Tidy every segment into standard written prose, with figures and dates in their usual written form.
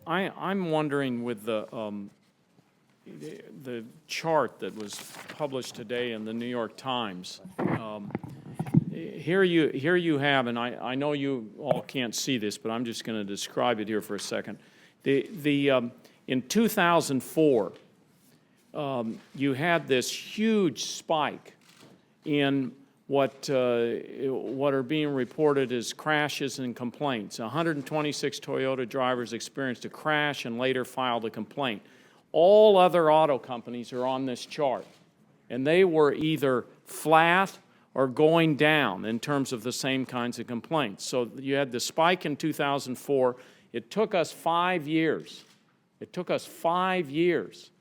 I'm wondering with the chart that was published today in the New York Times. Here you have, and I know you all can't see this, but I'm just going to describe it here for a second. In 2004, you had this huge spike in what are being reported as crashes and complaints. 126 Toyota drivers experienced a crash and later filed a complaint. All other auto companies are on this chart, and they were either flat or going down in terms of the same kinds of complaints. So you had the spike in 2004. It took us 5 years. It took us 5 years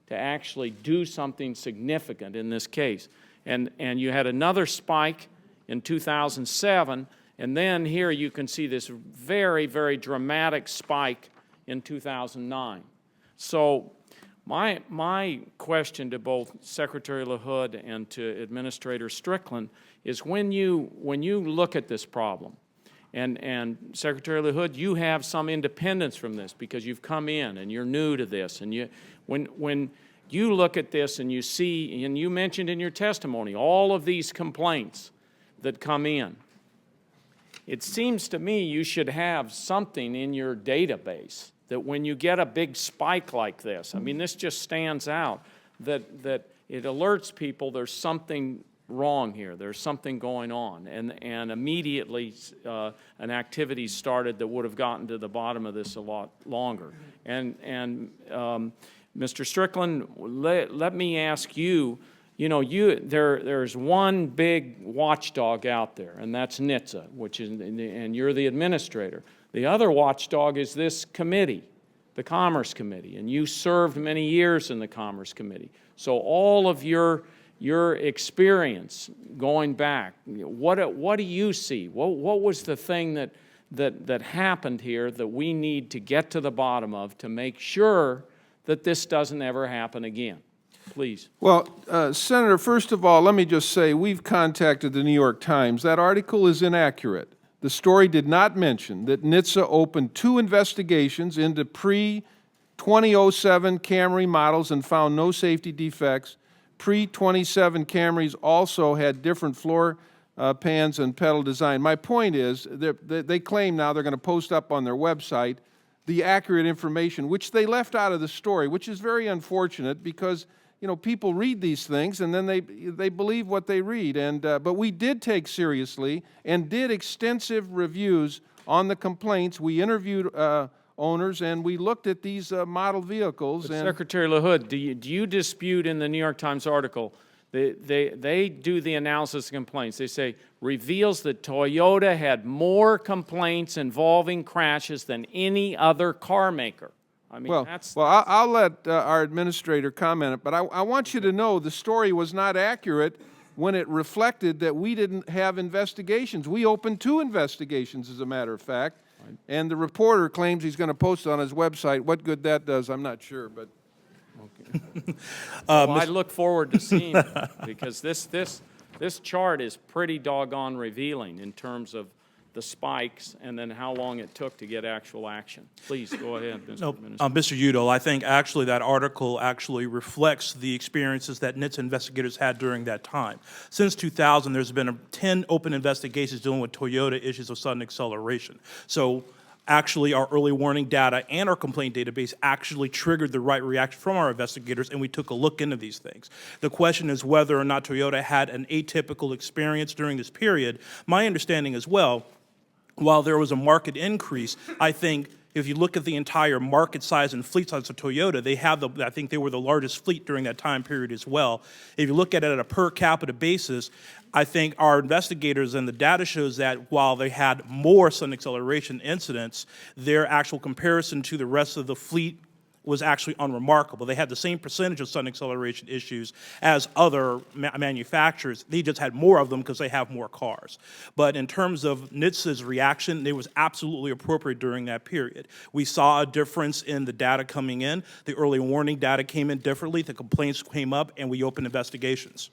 to actually do something significant in this case. And you had another spike in 2007, and then here you can see this very, very dramatic spike in 2009. So my question to both Secretary LaHood and to Administrator Strickland is when you look at this problem, and Secretary LaHood, you have some independence from this because you've come in and you're new to this, and when you look at this and you see, and you mentioned in your testimony, all of these complaints that come in, it seems to me you should have something in your database that when you get a big spike like this, I mean, this just stands out, that it alerts people there's something wrong here, there's something going on, and immediately an activity started that would have gotten to the bottom of this a lot longer. And Mr. Strickland, let me ask you, there's one big watchdog out there, and that's NHTSA, and you're the administrator. The other watchdog is this committee, the Commerce Committee, and you served many years in the Commerce Committee. So all of your experience going back, what do you see? What was the thing that happened here that we need to get to the bottom of to make sure that this doesn't ever happen again? Please. Well, Senator, first of all, let me just say we've contacted the New York Times. That article is inaccurate. The story did not mention that NHTSA opened 2 investigations into pre-2007 Camry models and found no safety defects. Pre-27 Camrys also had different floor pans and pedal design. My point is, they claim now they're going to post up on their website the accurate information, which they left out of the story, which is very unfortunate because people read these things and then they believe what they read. But we did take seriously and did extensive reviews on the complaints. We interviewed owners and we looked at these model vehicles. But Secretary LaHood, do you dispute in the New York Times article? They do the analysis of complaints. They say, reveals that Toyota had more complaints involving crashes than any other car maker. I mean, I'll let our administrator comment, but I want you to know the story was not accurate when it reflected that we didn't have investigations. We opened 2 investigations, as a matter of fact, and the reporter claims he's going to post on his website. What good that does, I'm not sure, but... Okay. I look forward to seeing it because this chart is pretty doggone revealing in terms of the spikes and then how long it took to get actual action. Please go ahead, Mr. Administrator. Mr. Udall, I think actually that article actually reflects the experiences that NHTSA investigators had during that time. Since 2000, there's been 10 open investigations dealing with Toyota issues of sudden acceleration. So actually our early warning data and our complaint database actually triggered the right reaction from our investigators, and we took a look into these things. The question is whether or not Toyota had an atypical experience during this period. My understanding as well, while there was a market increase, I think if you look at the entire market size and fleet size of Toyota, I think they were the largest fleet during that time period as well. If you look at it at a per capita basis, I think our investigators and the data shows that while they had more sudden acceleration incidents, their actual comparison to the rest of the fleet was actually unremarkable. They had the same percentage of sudden acceleration issues as other manufacturers. They just had more of them because they have more cars. But in terms of NHTSA's reaction, it was absolutely appropriate during that period. We saw a difference in the data coming in. The early warning data came in differently. The complaints came up, and we opened investigations.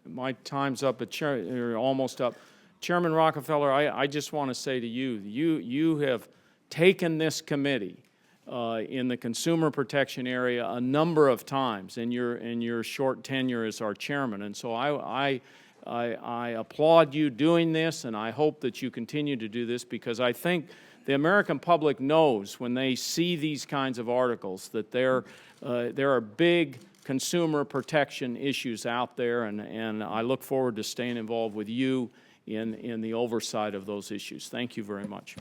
My time's up, you're almost up. Chairman Rockefeller, I just want to say to you, you have taken this committee in the consumer protection area a number of times in your short tenure as our chairman. And so I applaud you doing this, and I hope that you continue to do this, because I think the American public knows when they see these kinds of articles that there are big consumer protection issues out there, and I look forward to staying involved with you in the oversight of those issues. Thank you very much.